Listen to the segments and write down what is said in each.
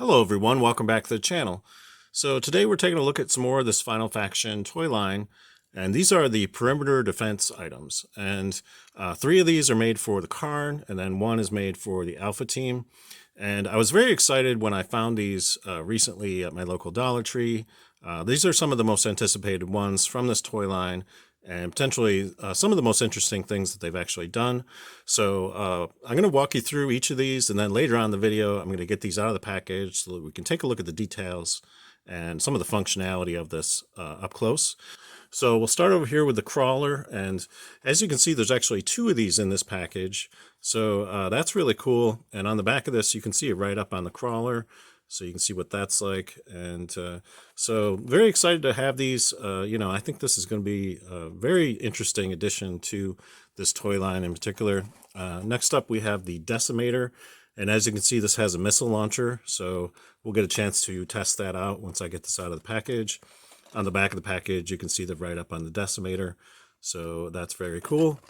Hello everyone, welcome back to the channel. So today we're taking a look at some more of this Final Faction toy line, and these are the perimeter defense items. And three of these are made for the Kharn, and then one is made for the Alpha team. And I was very excited when I found these recently at my local Dollar Tree. These are some of the most anticipated ones from this toy line, and potentially some of the most interesting things that they've actually done. So I'm going to walk you through each of these, and then later on in the video, I'm going to get these out of the package so that we can take a look at the details and some of the functionality of this up close. So we'll start over here with the crawler, and as you can see, there's actually two of these in this package. So that's really cool. And on the back of this, you can see it right up on the crawler. So you can see what that's like. And so very excited to have these. I think this is going to be a very interesting addition to this toy line in particular. Next up, we have the Decimator. And as you can see, this has a missile launcher. So we'll get a chance to test that out once I get this out of the package. On the back of the package, you can see the write up on the Decimator. So that's very cool.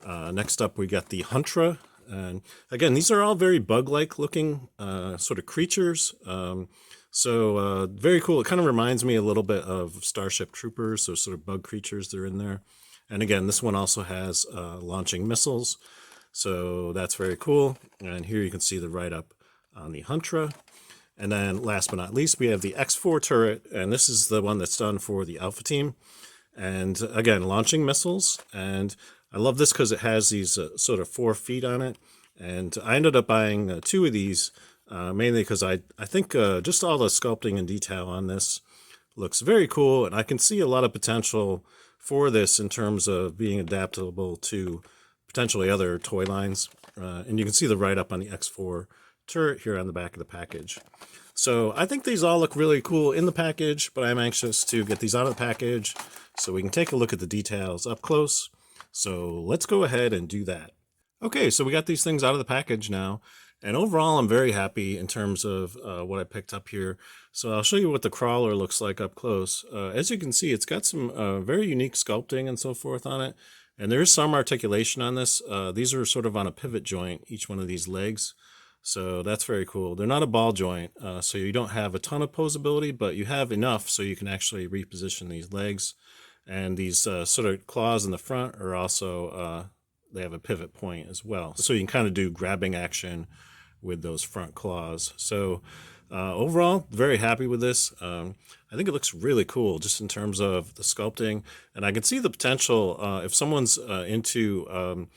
Next up, we got the Huntra. And again, these are all very bug-like looking sort of creatures. Very cool. It kind of reminds me a little bit of Starship Troopers, so sort of bug creatures that are in there. And again, this one also has launching missiles. So that's very cool. And here you can see the write-up on the Huntra. And then last but not least, we have the X4 turret. And this is the one that's done for the Alpha team. And again, launching missiles. And I love this because it has these sort of 4 feet on it. And I ended up buying 2 of these, mainly because I think just all the sculpting and detail on this looks very cool. And I can see a lot of potential for this in terms of being adaptable to potentially other toy lines. And you can see the write-up on the X4 turret here on the back of the package. So I think these all look really cool in the package, but I'm anxious to get these out of the package so we can take a look at the details up close. So let's go ahead and do that. Okay, so we got these things out of the package now, and overall I'm very happy in terms of what I picked up here. So I'll show you what the crawler looks like up close. As you can see, it's got some very unique sculpting and so forth on it, and there is some articulation on this. These are sort of on a pivot joint, each one of these legs. So that's very cool. They're not a ball joint, so you don't have a ton of posability, but you have enough so you can actually reposition these legs. And these sort of claws in the front are also, they have a pivot point as well. So you can kind of do grabbing action with those front claws. So overall, very happy with this. I think it looks really cool just in terms of the sculpting. And I can see the potential if someone's into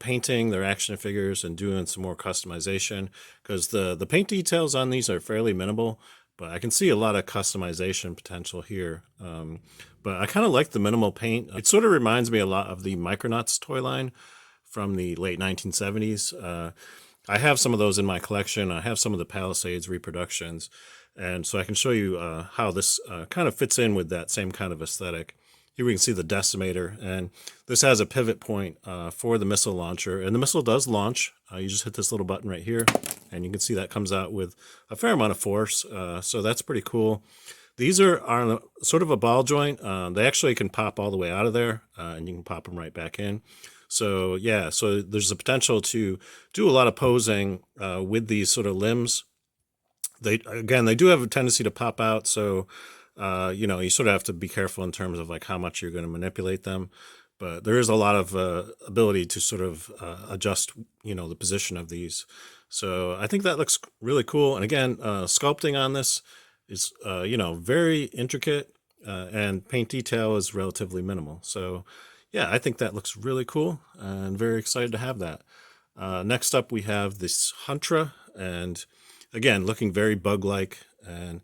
painting their action figures and doing some more customization, because the paint details on these are fairly minimal, but I can see a lot of customization potential here. But I kind of like the minimal paint. It sort of reminds me a lot of the Micronauts toy line from the late 1970s. I have some of those in my collection. I have some of the Palisades reproductions. And so I can show you how this kind of fits in with that same kind of aesthetic. Here we can see the Decimator, and this has a pivot point for the missile launcher, and the missile does launch. You just hit this little button right here, and you can see that comes out with a fair amount of force, so that's pretty cool. These are on sort of a ball joint. They actually can pop all the way out of there, and you can pop them right back in. So yeah, so there's a potential to do a lot of posing with these sort of limbs. They do have a tendency to pop out, so you sort of have to be careful in terms of like how much you're going to manipulate them. But there is a lot of ability to sort of adjust, the position of these. So I think that looks really cool. And again, sculpting on this is, very intricate, and paint detail is relatively minimal. So yeah, I think that looks really cool and very excited to have that. Next up, we have this Huntra, and again, looking very bug-like. And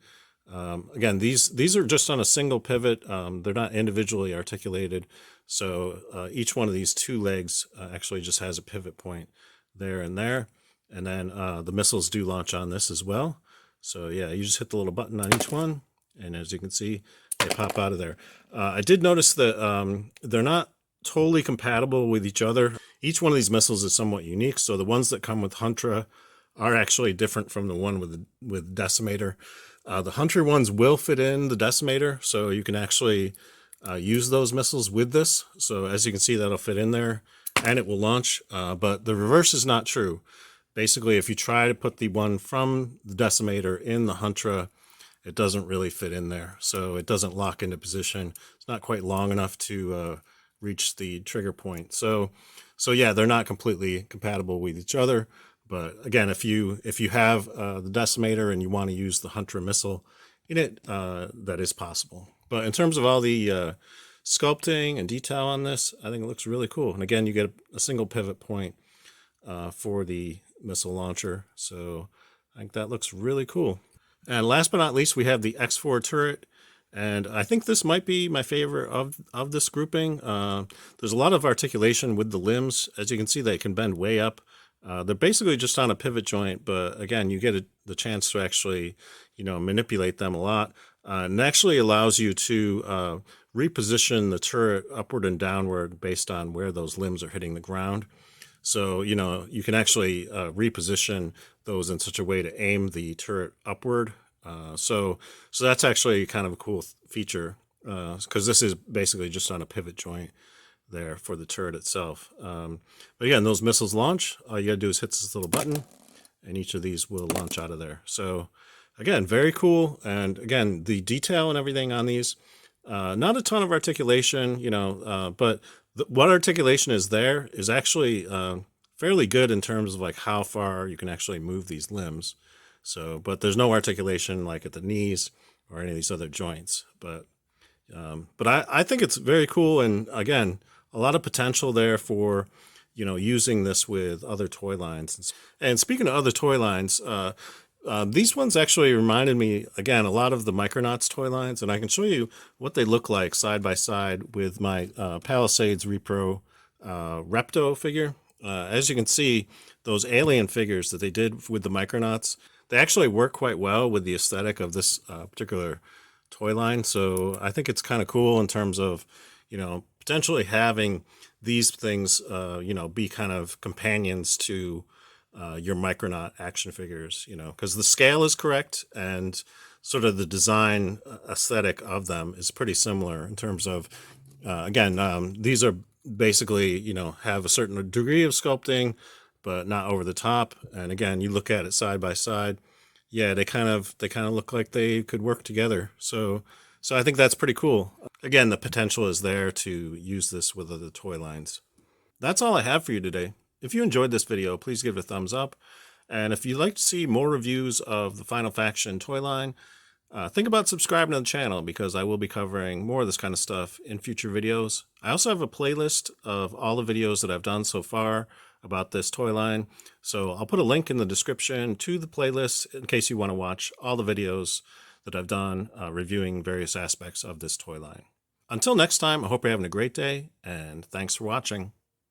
again, these are just on a single pivot. They're not individually articulated. So each one of these 2 legs actually just has a pivot point there and there. And then the missiles do launch on this as well. So yeah, you just hit the little button on each one, and as you can see, they pop out of there. I did notice that they're not totally compatible with each other. Each one of these missiles is somewhat unique. So the ones that come with Huntra are actually different from the one with Decimator. The Hunter ones will fit in the Decimator, so you can actually use those missiles with this. So as you can see, that'll fit in there, and it will launch. But the reverse is not true. Basically, if you try to put the one from the Decimator in the Huntra, it doesn't really fit in there. So it doesn't lock into position. It's not quite long enough to reach the trigger point. So yeah, they're not completely compatible with each other. But again, if you have the Decimator and you want to use the Huntra missile in it, that is possible. But in terms of all the sculpting and detail on this, I think it looks really cool. And again, you get a single pivot point for the missile launcher. So I think that looks really cool. And last but not least, we have the X4 turret. And I think this might be my favorite of this grouping. There's a lot of articulation with the limbs. As you can see, they can bend way up. They're basically just on a pivot joint, but again, you get the chance to actually, manipulate them a lot. And it actually allows you to reposition the turret upward and downward based on where those limbs are hitting the ground. So, you can actually reposition those in such a way to aim the turret upward. So that's actually kind of a cool feature because this is basically just on a pivot joint there for the turret itself. But again, those missiles launch. All you got to do is hit this little button, and each of these will launch out of there. So again, very cool. And again, the detail and everything on these, not a ton of articulation, but what articulation is there is actually fairly good in terms of like how far you can actually move these limbs. So, but there's no articulation like at the knees or any of these other joints. But I think it's very cool, and again, a lot of potential there for using this with other toy lines. And speaking of other toy lines, these ones actually reminded me, again, a lot of the Micronauts toy lines, and I can show you what they look like side by side with my Palisades Repro Repto figure. As you can see, those alien figures that they did with the Micronauts, they actually work quite well with the aesthetic of this particular toy line. So I think it's kind of cool in terms of, potentially having these things, be kind of companions to your Micronaut action figures, because the scale is correct and sort of the design aesthetic of them is pretty similar in terms of, these are basically, have a certain degree of sculpting, but not over the top. And again, you look at it side by side. Yeah, they kind of look like they could work together. So I think that's pretty cool. Again, the potential is there to use this with other toy lines. That's all I have for you today. If you enjoyed this video, please give it a thumbs up. And if you'd like to see more reviews of the Final Faction toy line, think about subscribing to the channel because I will be covering more of this kind of stuff in future videos. I also have a playlist of all the videos that I've done so far about this toy line. So I'll put a link in the description to the playlist in case you want to watch all the videos that I've done reviewing various aspects of this toy line. Until next time, I hope you're having a great day, and thanks for watching.